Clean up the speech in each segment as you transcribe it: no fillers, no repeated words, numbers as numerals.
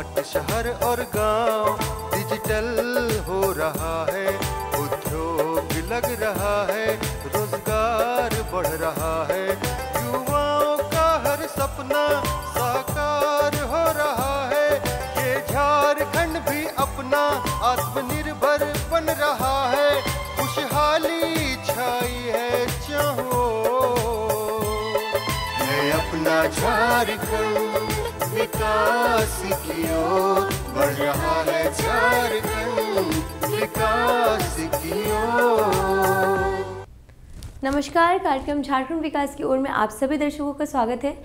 हाट शहर और गांव डिजिटल हो रहा है, उद्योग लग रहा है, रोजगार बढ़ रहा है, युवाओं का हर सपना साकार हो रहा है। ये झारखंड भी अपना आत्मनिर्भर बन रहा है, खुशहाली छाई है चाहो है अपना झारखंड विकास की ओर बढ़ रहा है, झारखंड विकास की ओर। नमस्कार, कार्यक्रम झारखंड विकास की ओर में आप सभी दर्शकों का स्वागत है।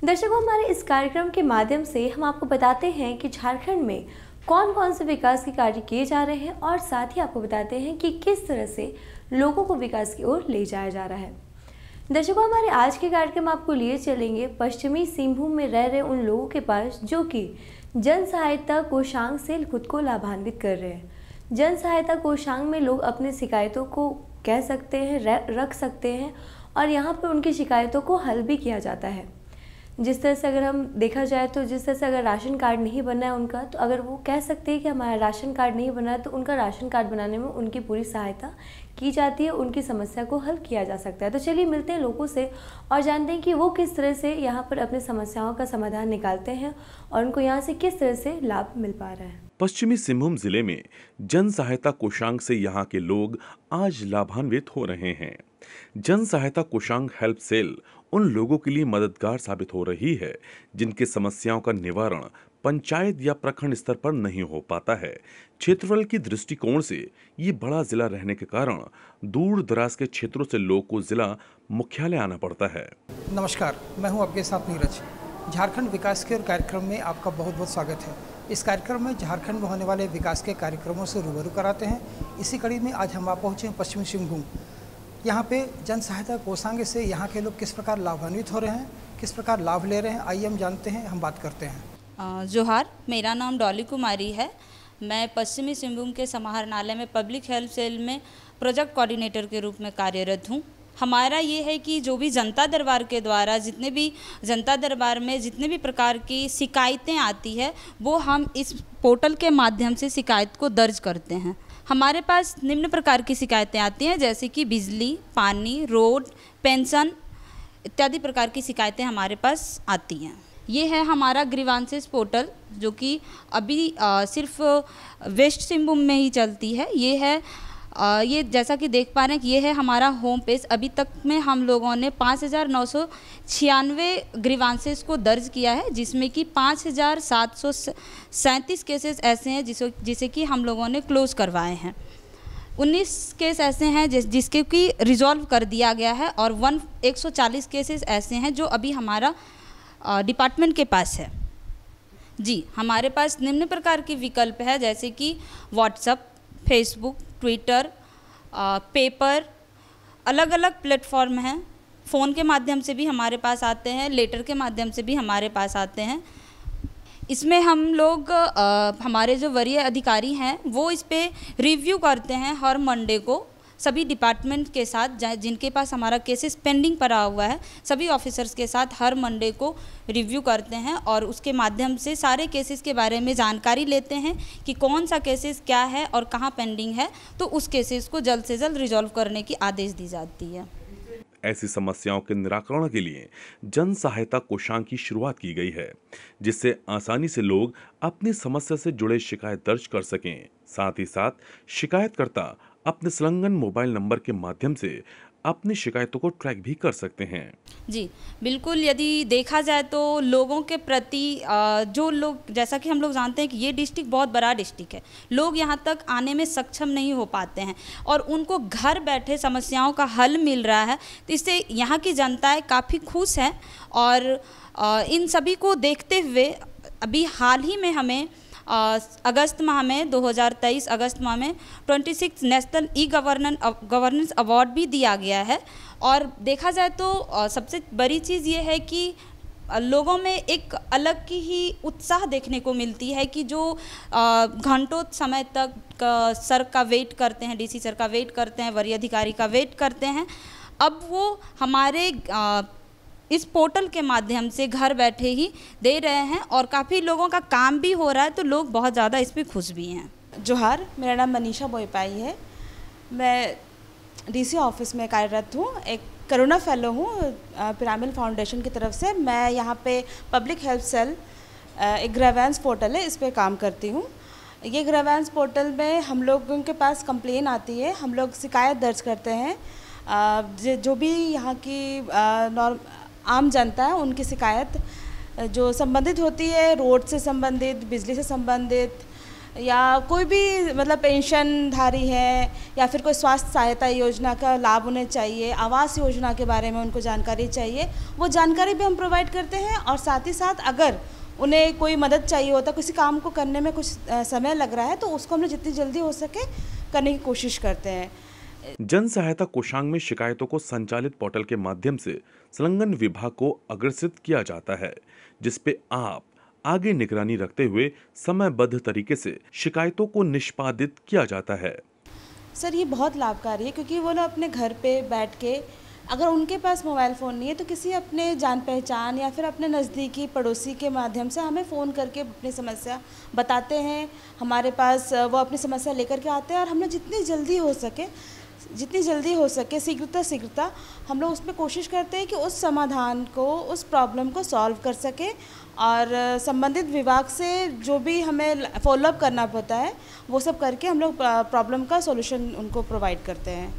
दर्शकों, हमारे इस कार्यक्रम के माध्यम से हम आपको बताते हैं कि झारखंड में कौन कौन से विकास के कार्य किए जा रहे हैं और साथ ही आपको बताते हैं कि किस तरह से लोगों को विकास की ओर ले जाया जा रहा है। दर्शकों, हमारे आज के कार्यक्रम आपको लिए चलेंगे पश्चिमी सिंहभूम में रह रहे उन लोगों के पास जो कि जन सहायता कोषांग से खुद को लाभान्वित कर रहे हैं। जन सहायता कोषांग में लोग अपनी शिकायतों को कह सकते हैं, रख सकते हैं और यहाँ पर उनकी शिकायतों को हल भी किया जाता है। जिस तरह से अगर हम देखा जाए तो जिस तरह से अगर राशन कार्ड नहीं बना है उनका, तो अगर वो कह सकते हैं कि हमारा राशन कार्ड नहीं बना है तो उनका राशन कार्ड बनाने में उनकी पूरी सहायता की जाती है, उनकी समस्या को हल किया जा सकता है। तो चलिए मिलते हैं लोगों से और जानते हैं कि वो किस तरह से यहाँ पर अपनी समस्याओं का समाधान निकालते हैं और उनको यहाँ से किस तरह से लाभ मिल पा रहा है। पश्चिमी सिंहभूम जिले में जन सहायता कोषांग से यहाँ के लोग आज लाभान्वित हो रहे हैं। जन सहायता कोषांग हेल्प सेल उन लोगों के लिए मददगार साबित हो रही है जिनके समस्याओं का निवारण पंचायत या प्रखंड स्तर पर नहीं हो पाता है। क्षेत्रफल की दृष्टिकोण से ये बड़ा जिला रहने के कारण दूर दराज के क्षेत्रों से लोगों को जिला मुख्यालय आना पड़ता है। नमस्कार, मैं हूं आपके साथ नीरज। झारखंड विकास के कार्यक्रम में आपका बहुत बहुत स्वागत है। इस कार्यक्रम में झारखंड में होने वाले विकास के कार्यक्रमों से रूबरू कराते हैं। इसी कड़ी में आज हम आप पहुँचे हैं पश्चिमी सिंहभूम। यहाँ पे जन सहायता कोषांग से यहाँ के लोग किस प्रकार लाभान्वित हो रहे हैं, किस प्रकार लाभ ले रहे हैं, आइए हम जानते हैं, हम बात करते हैं। जोहार, मेरा नाम डॉली कुमारी है। मैं पश्चिमी सिंहभूम के समाहरणालय में पब्लिक हेल्प सेल में प्रोजेक्ट कोऑर्डिनेटर के रूप में कार्यरत हूँ। हमारा ये है कि जो भी जनता दरबार के द्वारा जितने भी जनता दरबार में जितने भी प्रकार की शिकायतें आती है वो हम इस पोर्टल के माध्यम से शिकायत को दर्ज करते हैं। हमारे पास निम्न प्रकार की शिकायतें आती हैं जैसे कि बिजली, पानी, रोड, पेंशन इत्यादि प्रकार की शिकायतें हमारे पास आती हैं। ये है हमारा ग्रीवांसेस पोर्टल जो कि अभी सिर्फ वेस्ट सिंहभूम में ही चलती है। ये जैसा कि देख पा रहे हैं कि ये है हमारा होम पेज। अभी तक में हम लोगों ने 5,996 ग्रीवांसेस को दर्ज किया है, जिसमें कि 5,737 केसेस ऐसे हैं जिसे कि हम लोगों ने क्लोज करवाए हैं। 19 केस ऐसे हैं जिसके कि रिजॉल्व कर दिया गया है और 140 केसेस ऐसे हैं जो अभी हमारा डिपार्टमेंट के पास है। जी, हमारे पास निम्न प्रकार के विकल्प है जैसे कि व्हाट्सएप, फेसबुक, ट्विटर, पेपर, अलग अलग प्लेटफॉर्म हैं। फ़ोन के माध्यम से भी हमारे पास आते हैं, लेटर के माध्यम से भी हमारे पास आते हैं। इसमें हम लोग हमारे जो वरीय अधिकारी हैं वो इस पे रिव्यू करते हैं हर मंडे को सभी डिपार्टमेंट के साथ, जिनके पास हमारा केसेस पेंडिंग पड़ा हुआ है, सभी ऑफिसर्स के साथ हर मंडे को रिव्यू करते हैं और उसके माध्यम से सारे केसेस के बारे में जानकारी लेते हैं कि कौन सा केसेस क्या है और कहाँ पेंडिंग है, तो उस केसेस को जल्द से जल्द रिजॉल्व करने की आदेश दी जाती है। ऐसी समस्याओं के निराकरण के लिए जन सहायता कोषांग की शुरुआत की गई है जिससे आसानी से लोग अपनी समस्या से जुड़े शिकायत दर्ज कर सकें। साथ ही साथ शिकायतकर्ता अपने संलग्न मोबाइल नंबर के माध्यम से अपनी शिकायतों को ट्रैक भी कर सकते हैं। जी बिल्कुल, यदि देखा जाए तो लोगों के प्रति जो लोग, जैसा कि हम लोग जानते हैं कि ये डिस्ट्रिक्ट बहुत बड़ा डिस्ट्रिक्ट है, लोग यहाँ तक आने में सक्षम नहीं हो पाते हैं और उनको घर बैठे समस्याओं का हल मिल रहा है, तो इससे यहाँ की जनताएं काफ़ी खुश हैं। और इन सभी को देखते हुए अभी हाल ही में हमें अगस्त माह में 2023 अगस्त माह में 26 नेशनल ई गवर्नेंस अवार्ड भी दिया गया है। और देखा जाए तो सबसे बड़ी चीज़ ये है कि लोगों में एक अलग की ही उत्साह देखने को मिलती है कि जो घंटों समय तक सर का वेट करते हैं, डीसी सर का वेट करते हैं, वरीय अधिकारी का वेट करते हैं, अब वो हमारे इस पोर्टल के माध्यम से घर बैठे ही दे रहे हैं और काफ़ी लोगों का काम भी हो रहा है, तो लोग बहुत ज़्यादा इस पर खुश भी हैं। जोहार, मेरा नाम मनीषा बोईपाई है। मैं डीसी ऑफिस में कार्यरत हूँ, एक करुणा फेलो हूँ पिरामिड फाउंडेशन की तरफ से। मैं यहाँ पे पब्लिक हेल्प सेल, एक ग्रेवेंस पोर्टल है, इस पे काम करती हूँ। ये ग्रेवेंस पोर्टल में हम लोगों के पास कंप्लेन आती है, हम लोग शिकायत दर्ज करते हैं। जो भी यहाँ की आम जनता है उनकी शिकायत जो संबंधित होती है, रोड से संबंधित, बिजली से संबंधित, या कोई भी मतलब पेंशनधारी है या फिर कोई स्वास्थ्य सहायता योजना का लाभ उन्हें चाहिए, आवास योजना के बारे में उनको जानकारी चाहिए, वो जानकारी भी हम प्रोवाइड करते हैं। और साथ ही साथ अगर उन्हें कोई मदद चाहिए होता, किसी काम को करने में कुछ समय लग रहा है, तो उसको हम जितनी जल्दी हो सके करने की कोशिश करते हैं। जन सहायता कोषांग में शिकायतों को संचालित पोर्टल के माध्यम से संलग्न विभाग को अग्रसित किया जाता है, जिसपे आप आगे निगरानी रखते हुए समयबद्ध तरीके से शिकायतों को निष्पादित किया जाता है। सर, ये बहुत लाभकारी है, क्योंकि वो लोग अपने घर पे बैठ के, अगर उनके पास मोबाइल फ़ोन नहीं है तो किसी अपने जान पहचान या फिर अपने नज़दीकी पड़ोसी के माध्यम से हमें फ़ोन करके अपनी समस्या बताते हैं। हमारे पास वो अपनी समस्या लेकर के आते हैं और हम लोग जितनी जल्दी हो सके शीघ्रता हम लोग उसमें कोशिश करते हैं कि उस समाधान को, उस प्रॉब्लम को सॉल्व कर सके। और संबंधित विभाग से जो भी हमें फॉलोअप करना पड़ता है वो सब करके हम लोग प्रॉब्लम का सॉल्यूशन उनको प्रोवाइड करते हैं।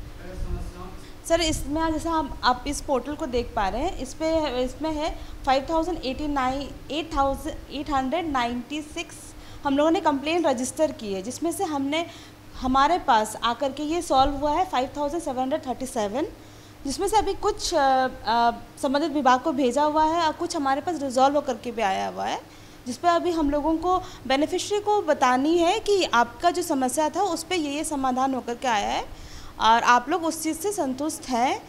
सर, इसमें जैसा आप इस पोर्टल को देख पा रहे हैं, इसमें है 5896 हम लोगों ने कंप्लेन रजिस्टर की है, जिसमें से हमारे पास आकर के ये सॉल्व हुआ है 5737, जिसमें से अभी कुछ संबंधित विभाग को भेजा हुआ है और कुछ हमारे पास रिजॉल्व होकर के भी आया हुआ है, जिस पर अभी हम लोगों को बेनिफिशियरी को बतानी है कि आपका जो समस्या था उस पर ये समाधान होकर के आया है और आप लोग उस चीज़ से संतुष्ट हैं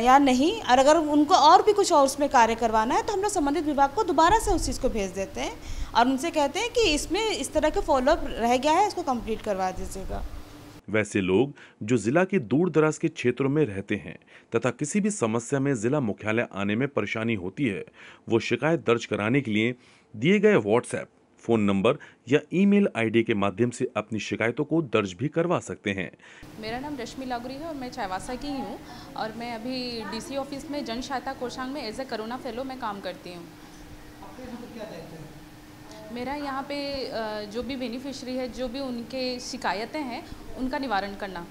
या नहीं। और अगर उनको और भी कुछ और उसमें कार्य करवाना है तो हम लोग संबंधित विभाग को दोबारा से उस चीज़ को भेज देते हैं और उनसे कहते हैं कि इसमें इस तरह का फॉलोअप रह गया है, इसको कंप्लीट करवा दीजिएगा। वैसे लोग जो जिला के दूर दराज के क्षेत्रों में रहते हैं तथा किसी भी समस्या में जिला मुख्यालय आने में परेशानी होती है, वो शिकायत दर्ज कराने के लिए दिए गए व्हाट्सएप, फोन नंबर या ईमेल आईडी के माध्यम से अपनी शिकायतों को दर्ज भी करवा सकते हैं। मेरा नाम रश्मि लागुरी है और मैं चाईबासा की ही हूँ और मैं अभी डीसी ऑफिस में जन सहायता कोषांग में एज ए करुणा फेलो में काम करती हूँ। मेरा यहाँ पे जो भी बेनिफिशरी है, जो भी उनके शिकायतें हैं, उनका निवारण करना।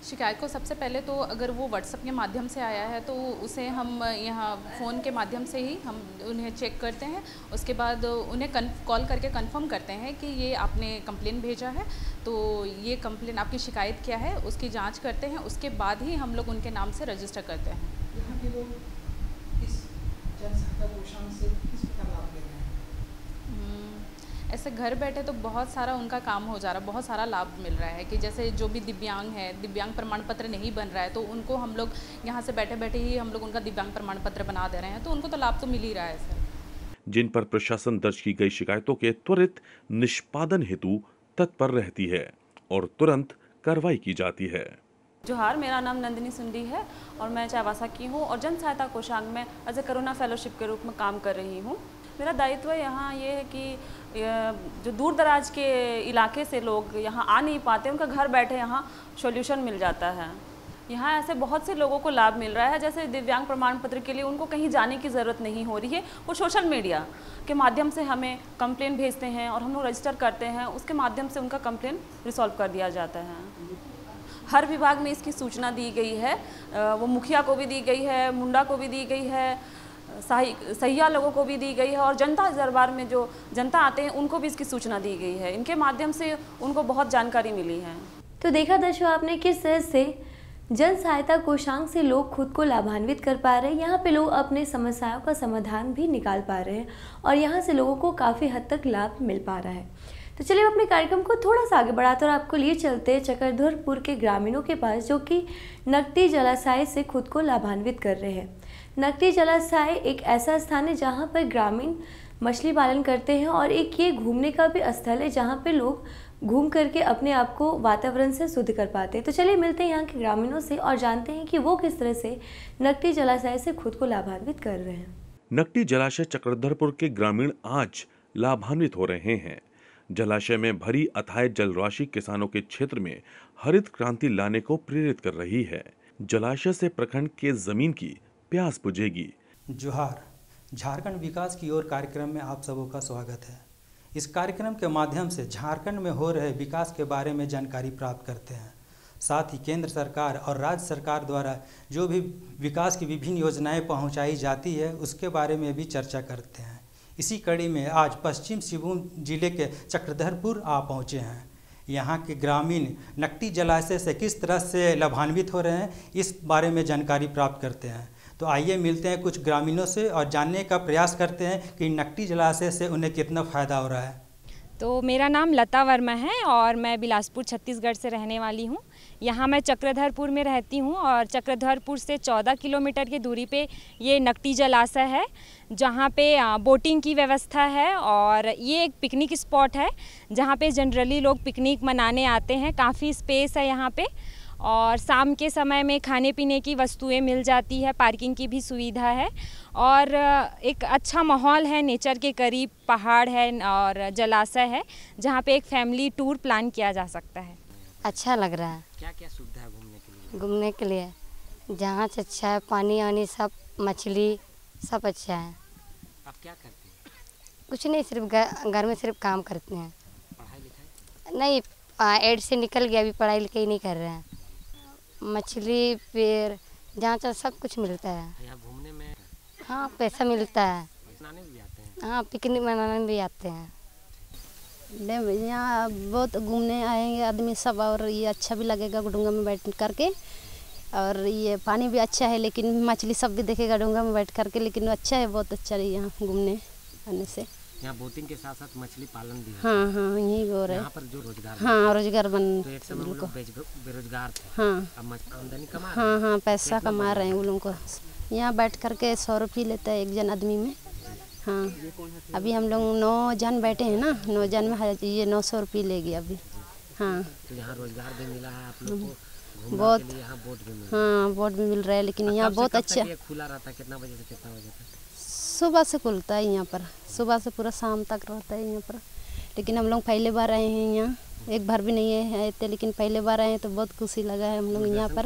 शिकायत को सबसे पहले तो अगर वो व्हाट्सएप के माध्यम से आया है तो उसे हम यहाँ फ़ोन के माध्यम से ही हम उन्हें चेक करते हैं। उसके बाद उन्हें कॉल करके कंफर्म करते हैं कि ये आपने कंप्लेन भेजा है, तो ये कंप्लेन, आपकी शिकायत क्या है, उसकी जांच करते हैं। उसके बाद ही हम लोग उनके नाम से रजिस्टर करते हैं। यहाँ के लोग इस जन सहायता कोषांग से किस प्रकार लाभ ले रहे हैं? ऐसे घर बैठे तो बहुत सारा उनका काम हो जा रहा है, बहुत सारा लाभ मिल रहा है कि जैसे जो भी दिव्यांग है, दिव्यांग प्रमाण पत्र नहीं बन रहा है तो उनको हम लोग यहाँ से बैठे बैठे ही हम लोग उनका दिव्यांग प्रमाण पत्र बना दे रहे हैं, तो उनको तो लाभ तो मिल ही रहा है सर। जिन पर प्रशासन दर्ज की गई शिकायतों के त्वरित निष्पादन हेतु तत्पर रहती है और तुरंत कार्रवाई की जाती है। जोहार, मेरा नाम नंदिनी सुंडी है और मैं चाईबासा की हूँ और जन सहायता कोषांग में एज ए करुणा फेलोशिप के रूप में काम कर रही हूँ। मेरा दायित्व यहाँ ये है कि जो दूर दराज के इलाके से लोग यहाँ आ नहीं पाते, उनका घर बैठे यहाँ सॉल्यूशन मिल जाता है। यहाँ ऐसे बहुत से लोगों को लाभ मिल रहा है, जैसे दिव्यांग प्रमाण पत्र के लिए उनको कहीं जाने की ज़रूरत नहीं हो रही है। वो सोशल मीडिया के माध्यम से हमें कंप्लेन भेजते हैं और हम लोग रजिस्टर करते हैं, उसके माध्यम से उनका कंप्लेन रिसॉल्व कर दिया जाता है। हर विभाग में इसकी सूचना दी गई है, वो मुखिया को भी दी गई है, मुंडा को भी दी गई है, सहिया लोगों को भी दी गई है और जनता दरबार में जो जनता आते हैं उनको भी इसकी सूचना दी गई है। इनके माध्यम से उनको बहुत जानकारी मिली है। तो देखा दर्शकों आपने किस तरह से जन सहायता कोषांग से लोग खुद को लाभान्वित कर पा रहे हैं। यहाँ पे लोग अपने समस्याओं का समाधान भी निकाल पा रहे हैं और यहाँ से लोगों को काफ़ी हद तक लाभ मिल पा रहा है। तो चलिए अपने कार्यक्रम को थोड़ा सा आगे बढ़ाते और आपको लिए चलते हैं चक्रधरपुर के ग्रामीणों के पास, जो कि नकदी जलाशय से खुद को लाभान्वित कर रहे हैं। नकदी जलाशय एक ऐसा स्थान है जहाँ पर ग्रामीण मछली पालन करते हैं और एक ये घूमने का भी स्थल है जहाँ पे लोग घूम करके अपने आप को वातावरण से शुद्ध कर पाते हैं। तो चलिए मिलते हैं यहाँ के ग्रामीणों से और जानते हैं कि वो किस तरह से नकटी जलाशय से खुद को लाभान्वित कर रहे हैं। नकटी जलाशय चक्रधरपुर के ग्रामीण आज लाभान्वित हो रहे हैं। जलाशय में भरी अथाह जलराशि किसानों के क्षेत्र में हरित क्रांति लाने को प्रेरित कर रही है। जलाशय से प्रखंड के जमीन की प्यास बुझेगी। जोहार, झारखंड विकास की ओर कार्यक्रम में आप सबों का स्वागत है। इस कार्यक्रम के माध्यम से झारखंड में हो रहे विकास के बारे में जानकारी प्राप्त करते हैं। साथ ही केंद्र सरकार और राज्य सरकार द्वारा जो भी विकास की विभिन्न योजनाएं पहुंचाई जाती है उसके बारे में भी चर्चा करते हैं। इसी कड़ी में आज पश्चिम सिंहभूम जिले के चक्रधरपुर आ पहुंचे हैं। यहाँ के ग्रामीण नकटी जलाशय से किस तरह से लाभान्वित हो रहे हैं इस बारे में जानकारी प्राप्त करते हैं। तो आइए मिलते हैं कुछ ग्रामीणों से और जानने का प्रयास करते हैं कि नकटी जलाशय से उन्हें कितना फ़ायदा हो रहा है। तो मेरा नाम लता वर्मा है और मैं बिलासपुर छत्तीसगढ़ से रहने वाली हूँ। यहाँ मैं चक्रधरपुर में रहती हूँ और चक्रधरपुर से 14 किलोमीटर की दूरी पे ये नकटी जलाशय है जहाँ पे बोटिंग की व्यवस्था है और ये एक पिकनिक स्पॉट है जहाँ पे जनरली लोग पिकनिक मनाने आते हैं। काफ़ी स्पेस है यहाँ पे और शाम के समय में खाने पीने की वस्तुएं मिल जाती है, पार्किंग की भी सुविधा है और एक अच्छा माहौल है। नेचर के करीब पहाड़ है और जलाशय है जहाँ पे एक फैमिली टूर प्लान किया जा सकता है। अच्छा लग रहा है। क्या क्या सुविधा है घूमने के लिए? घूमने के लिए जहाँ से अच्छा है, पानी वानी सब, मछली सब अच्छा है। आप क्या करते हैं? कुछ नहीं, सिर्फ घर में सिर्फ काम करते हैं। पढ़ाई लिखाई? नहीं, 8 से निकल गया, अभी पढ़ाई लिखाई नहीं कर रहे हैं। मछली पेड़ जहाँ से सब कुछ मिलता है। यहाँ घूमने में हाँ पैसा मिलता है। मनाने भी आते हैं? हाँ पिकनिक मनाने भी आते हैं। यहाँ बहुत घूमने आएंगे आदमी सब और ये अच्छा भी लगेगा डूंगा में बैठ करके और ये पानी भी अच्छा है लेकिन मछली सब भी देखेगा डूंगा में बैठ करके, लेकिन अच्छा है, बहुत अच्छा है यहाँ घूमने आने से। यहाँ बोटिंग के साथ साथ मछली पालन भी है। हाँ हाँ यही हो रहा है। यहाँ पर जो रोजगार, हाँ रोजगार बन, तो एक समय वो लोग बेरोजगार थे। हाँ अब आमदनी कमा, हाँ हाँ पैसा कमा रहे हैं वो लोगों को। यहाँ बैठ करके 100 रुपये लेता है एक जन आदमी में। हाँ अभी हम लोग 9 जन बैठे हैं ना, 9 जन में ये 900 रुपये लेगी अभी। हाँ तो यहाँ रोजगार भी मिला है आप लोग को, बहुत। यहाँ बोट भी मिल, हाँ बोट भी मिल रहा है, लेकिन यहाँ बहुत अच्छा खुला रहता है। कितना बजे से कितना बजे तक? सुबह से खुलता है यहाँ पर, सुबह से पूरा शाम तक रहता है यहाँ पर। लेकिन हम लोग पहले बार आए हैं यहाँ, एक बार भी नहीं है थे, लेकिन पहले बार आए हैं तो बहुत खुशी लगा है हम लोग यहाँ पर।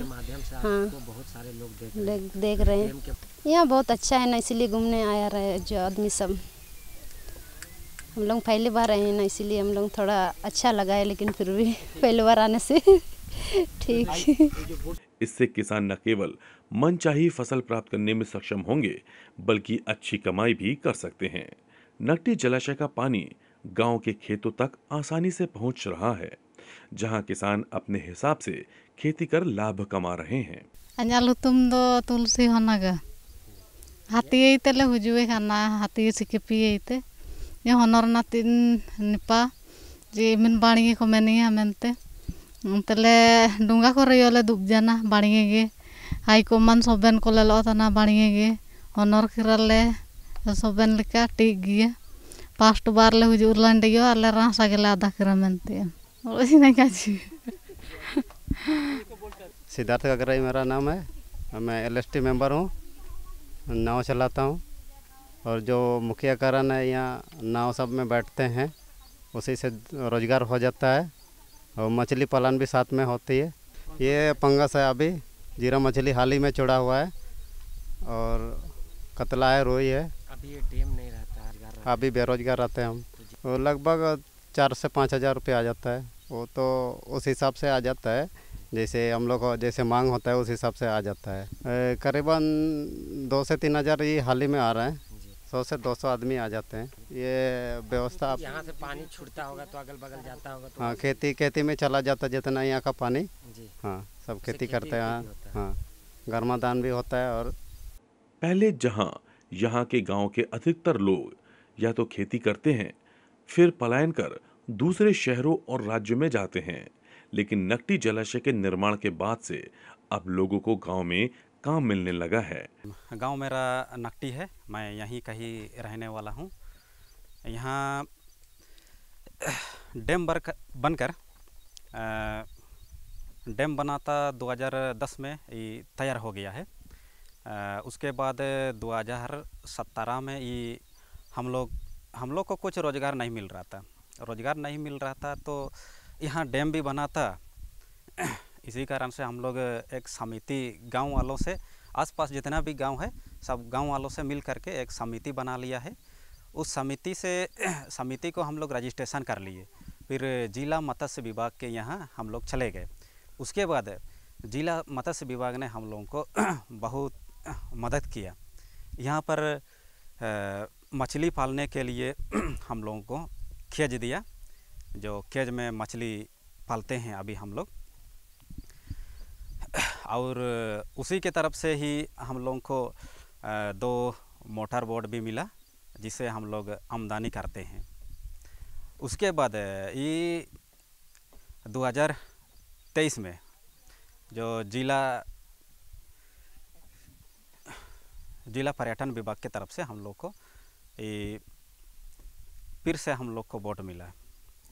हाँ बहुत सारे लोग देख रहे हैं। यहाँ बहुत अच्छा है ना, इसीलिए घूमने आया रहे जो आदमी सब। हम लोग पहले बार आए हैं ना, इसीलिए हम लोग थोड़ा अच्छा लगा है, लेकिन फिर भी पहले बार आने से ठीक। इससे किसान न केवल मनचाही फसल प्राप्त करने में सक्षम होंगे बल्कि अच्छी कमाई भी कर सकते हैं। नकटी जलाशय का पानी गांव के खेतों तक आसानी से पहुंच रहा है, जहां किसान अपने हिसाब से खेती कर लाभ कमा रहे हैं। तुम दो तुलसी होनागा हाथी तेले हुजुए खाना हाथी सिकेपी ते ये होनर ना तीन निपा जे मिन बाणी को मैंने मेनते तेले डूंगा को रयोले दुब जाना बाणी गे हाई को मन सोबेन को ले लो तना बाणी गे होनर किरले सोबेन लेका टिक गे पास्ट बार ले हुजूर लंडियो आले रासा के आधा किरा मेनते ओसी नहीं काजी। सिद्धार्थ गगराई मेरा नाम है, मैं LST मेंबर हूँ, नाव चलाता हूँ और जो मुखिया कारण है यहाँ नाव सब में बैठते हैं, उसी से रोजगार हो जाता है और मछली पालन भी साथ में होती है। ये पंगस है, अभी जीरा मछली हाल ही में छोड़ा हुआ है और कतला है, रोई है। अभी ये डैम नहीं रहता, अभी बेरोजगार रहते हैं हम। वो लगभग 4 से 5 हज़ार रुपये आ जाता है, वो तो उस हिसाब से आ जाता है, जैसे हम लोग को जैसे मांग होता है उस हिसाब से आ जाता है। करीबन 2 से 3 हज़ार ये हाल ही में आ रहा है, 100 से 200 आदमी आ जाते हैं। ये व्यवस्था यहाँ से पानी छूटता होगा तो अगल बगल जाता होगा तो हाँ खेती में चला जाता जितना यहाँ का पानी जी। हाँ सब खेती करते हैं। हाँ गर्मादान भी होता है। और पहले जहां यहाँ के गांव के अधिकतर लोग या तो खेती करते हैं फिर पलायन कर दूसरे शहरों और राज्यों में जाते हैं, लेकिन नकटी जलाशय के निर्माण के बाद से अब लोगों को गांव में काम मिलने लगा है। गांव मेरा नकटी है, मैं यहीं कहीं रहने वाला हूं। यहाँ डैम बनकर डैम बनाता 2010 में ये तैयार हो गया है। उसके बाद 2017 में ये हम लोग को कुछ रोज़गार नहीं मिल रहा था तो यहाँ डैम भी बना था। इसी कारण से हम लोग एक समिति गांव वालों से, आसपास जितना भी गांव है सब गांव वालों से मिल करके एक समिति बना लिया है। उस समिति को हम लोग रजिस्ट्रेशन कर लिए। फिर जिला मत्स्य विभाग के यहाँ हम लोग चले गए। उसके बाद जिला मत्स्य विभाग ने हम लोगों को बहुत मदद किया। यहाँ पर मछली पालने के लिए हम लोगों को केज दिया, जो केज में मछली पालते हैं अभी हम लोग। और उसी के तरफ से ही हम लोगों को 2 मोटर बोट भी मिला, जिससे हम लोग आमदनी करते हैं। उसके बाद ये 2023 में जो जिला पर्यटन विभाग की तरफ से हम लोग को ये फिर से हम लोग को बोट मिला।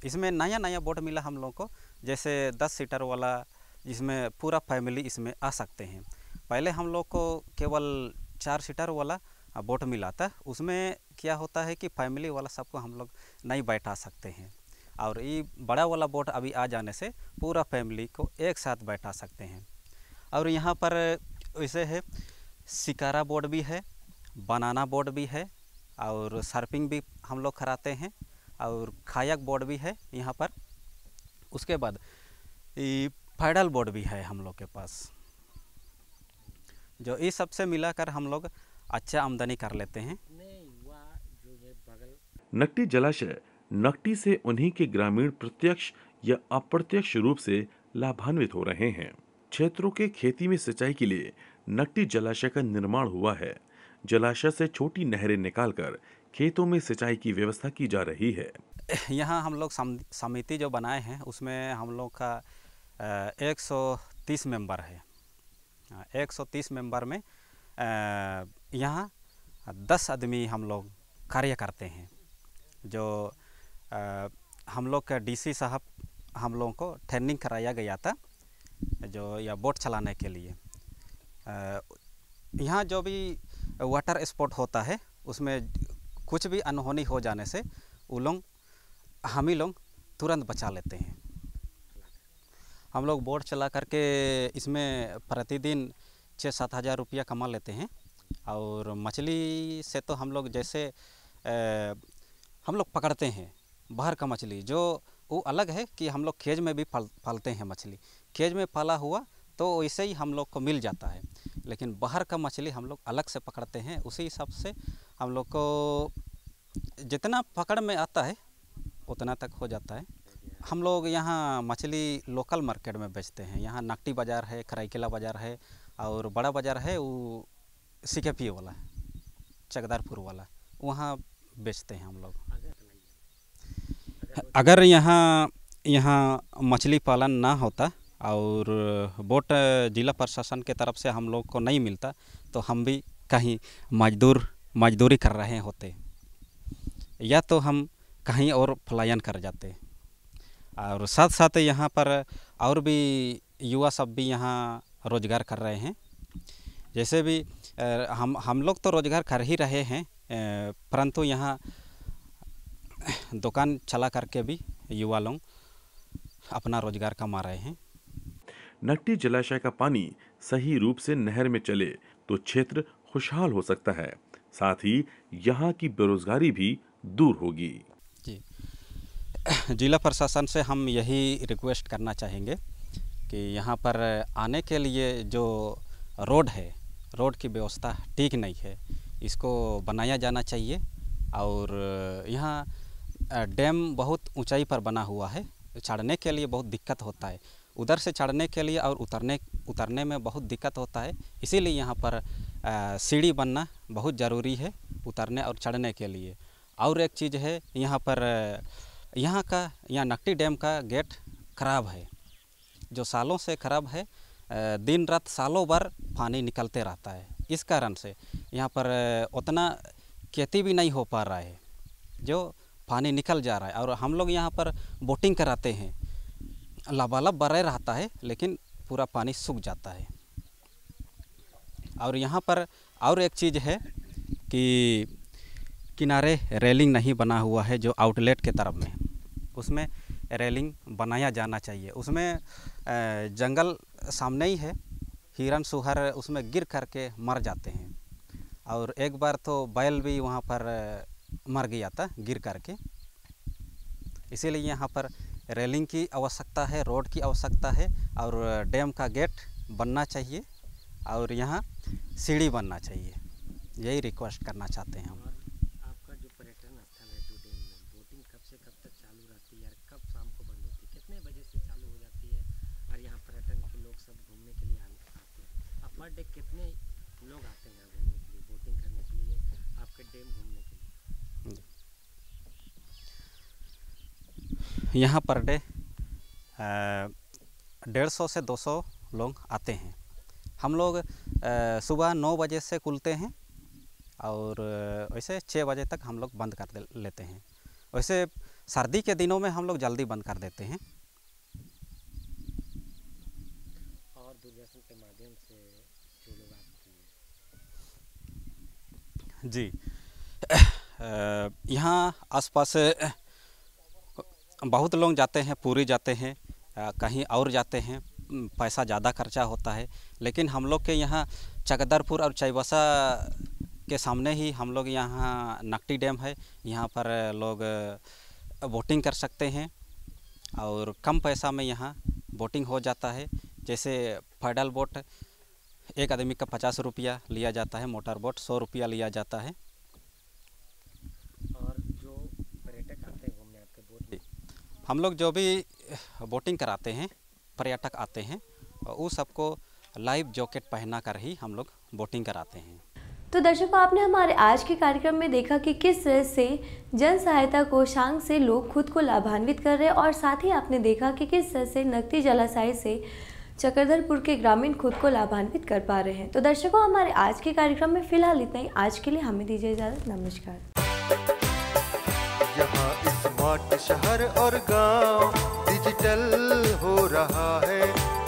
इसमें नया बोट मिला हम लोग को, जैसे 10 सीटर वाला, जिसमें पूरा फैमिली इसमें आ सकते हैं। पहले हम लोग को केवल 4 सीटर वाला बोट मिला था। उसमें क्या होता है कि फैमिली वाला सबको हम लोग नहीं बैठा सकते हैं, और ये बड़ा वाला बोट अभी आ जाने से पूरा फैमिली को एक साथ बैठा सकते हैं। और यहाँ पर वैसे है, शिकारा बोट भी है, बनाना बोट भी है, और सर्फिंग भी हम लोग कराते हैं, और कायाक बोट भी है यहाँ पर। उसके बाद ये पैडल बोट भी है हम लोग के पास। जो इस सब से मिलाकर हम लोग अच्छा आमदनी कर लेते हैं। नकटी जलाशय नकटी से उन्हीं के ग्रामीण प्रत्यक्ष या अप्रत्यक्ष रूप से लाभान्वित हो रहे हैं। क्षेत्रों के खेती में सिंचाई के लिए नकटी जलाशय का निर्माण हुआ है। जलाशय से छोटी नहरें निकालकर खेतों में सिंचाई की व्यवस्था की जा रही है। यहाँ हम लोग समिति जो बनाए हैं उसमें हम लोग का 130 मेंबर है। 130 मेंबर में यहाँ 10 आदमी हम लोग कार्य करते हैं। जो हम लोग का डीसी साहब हम लोगों को ट्रेनिंग कराया गया था, जो यह बोट चलाने के लिए। यहाँ जो भी वाटर स्पोर्ट होता है उसमें कुछ भी अनहोनी हो जाने से हम ही लोग तुरंत बचा लेते हैं। हम लोग बोट चला करके इसमें प्रतिदिन 6-7 हज़ार रुपया कमा लेते हैं। और मछली से तो हम लोग जैसे हम लोग पकड़ते हैं बाहर का मछली, जो वो अलग है कि हम लोग केज में भी पालते हैं मछली। केज में पाला हुआ तो वैसे ही हम लोग को मिल जाता है, लेकिन बाहर का मछली हम लोग अलग से पकड़ते हैं। उसी हिसाब से हम लोग को जितना पकड़ में आता है उतना तक हो जाता है। हम लोग यहाँ मछली लोकल मार्केट में बेचते हैं। यहाँ नकटी बाज़ार है, कराईकेला बाज़ार है, और बड़ा बाज़ार है वो सिकेपी वाला, चकदारपुर वाला, वहाँ बेचते हैं हम लोग। अगर यहाँ मछली पालन ना होता और बोट जिला प्रशासन के तरफ से हम लोग को नहीं मिलता तो हम भी कहीं मजदूरी कर रहे होते, या तो हम कहीं और पलायन कर जाते। और साथ साथ यहाँ पर और भी युवा सब भी यहाँ रोज़गार कर रहे हैं। जैसे भी हम लोग तो रोज़गार कर ही रहे हैं, परंतु यहाँ दुकान चला करके भी युवा लोग अपना रोज़गार कमा रहे हैं। नकटी जलाशय का पानी सही रूप से नहर में चले तो क्षेत्र खुशहाल हो सकता है, साथ ही यहाँ की बेरोजगारी भी दूर होगी। जी, जिला प्रशासन से हम यही रिक्वेस्ट करना चाहेंगे कि यहाँ पर आने के लिए जो रोड है, रोड की व्यवस्था ठीक नहीं है, इसको बनाया जाना चाहिए। और यहाँ डैम बहुत ऊंचाई पर बना हुआ है, चढ़ने के लिए बहुत दिक्कत होता है। उधर से चढ़ने के लिए और उतरने में बहुत दिक्कत होता है। इसीलिए यहाँ पर सीढ़ी बनना बहुत ज़रूरी है उतरने और चढ़ने के लिए। और एक चीज़ है, यहाँ पर यहाँ नकटी डैम का गेट ख़राब है, जो सालों से ख़राब है। दिन रात सालों भर पानी निकलते रहता है। इस कारण से यहाँ पर उतना खेती भी नहीं हो पा रहा है। जो पानी निकल जा रहा है। और हम लोग यहाँ पर बोटिंग कराते हैं, लबालब बरह रहता है लेकिन पूरा पानी सूख जाता है। और यहाँ पर और एक चीज़ है कि किनारे रेलिंग नहीं बना हुआ है जो आउटलेट के तरफ में, उसमें रेलिंग बनाया जाना चाहिए। उसमें जंगल सामने ही है, हिरन सुहर उसमें गिर करके मर जाते हैं। और एक बार तो बैल भी वहाँ पर मर गया था गिर करके। इसीलिए यहाँ पर रेलिंग की आवश्यकता है, रोड की आवश्यकता है और डैम का गेट बनना चाहिए और यहाँ सीढ़ी बनना चाहिए। यही रिक्वेस्ट करना चाहते हैं हम। आपका जो पर्यटन स्थल है जो डैम में, बोटिंग कब से कब तक चालू रहती है और कब शाम को बंद होती है, कितने बजे से चालू हो जाती है और यहाँ पर्यटन के लोग सब घूमने के लिए आते हैं? अब पर डे कितने लोग आते हैं यहाँ घूमने के लिए, बोटिंग करने के लिए, आपके डैम घूमने के लिए? यहाँ पर डे 150 से 200 लोग आते हैं। हम लोग सुबह 9 बजे से खुलते हैं और वैसे 6 बजे तक हम लोग बंद कर लेते हैं। वैसे सर्दी के दिनों में हम लोग जल्दी बंद कर देते हैं। और दूरदर्शन के माध्यम से जो लोग आते हैं जी, यहाँ आसपास बहुत लोग जाते हैं, पूरी जाते हैं, कहीं और जाते हैं, पैसा ज़्यादा खर्चा होता है। लेकिन हम लोग के यहाँ चकदरपुर और चाईबासा के सामने ही हम लोग यहाँ नकटी डैम है, यहाँ पर लोग बोटिंग कर सकते हैं और कम पैसा में यहाँ बोटिंग हो जाता है। जैसे पैडल बोट एक आदमी का 50 रुपया लिया जाता है, मोटर बोट 100 रुपया लिया जाता है। और जो पर्यटक आते हैं घूमने आपके बोट में, हम लोग जो भी बोटिंग कराते हैं, पर्यटक आते हैं, उस सबको लाइफ जैकेट पहना कर ही हम लोग बोटिंग कराते हैं। तो दर्शकों, आपने हमारे आज के कार्यक्रम में देखा कि किस तरह से जन सहायता कोषांग से लोग खुद को लाभान्वित कर रहे हैं और साथ ही आपने देखा कि किस तरह से नकटी जलाशय से चक्रधरपुर के ग्रामीण खुद को लाभान्वित कर पा रहे हैं। तो दर्शकों, हमारे आज के कार्यक्रम में फिलहाल इतना ही। आज के लिए हमें दीजिए इजाजत। नमस्कार। यहाँ स्मार्ट शहर और गांव डिजिटल हो रहा है,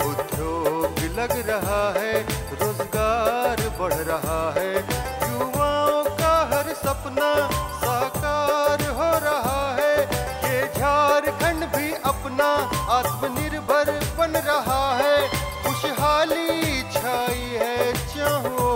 उद्योग लग रहा है, रोजगार बढ़ रहा है, युवाओं का हर सपना साकार हो रहा है। ये झारखंड भी अपना आत्मनिर्भर बन रहा है, खुशहाली छाई है चाहो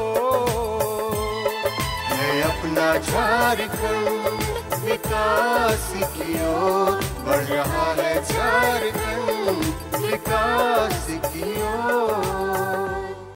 है अपना झारखंड, विकास की ओर बढ़ रहा है झारखंड, विकास की ओर।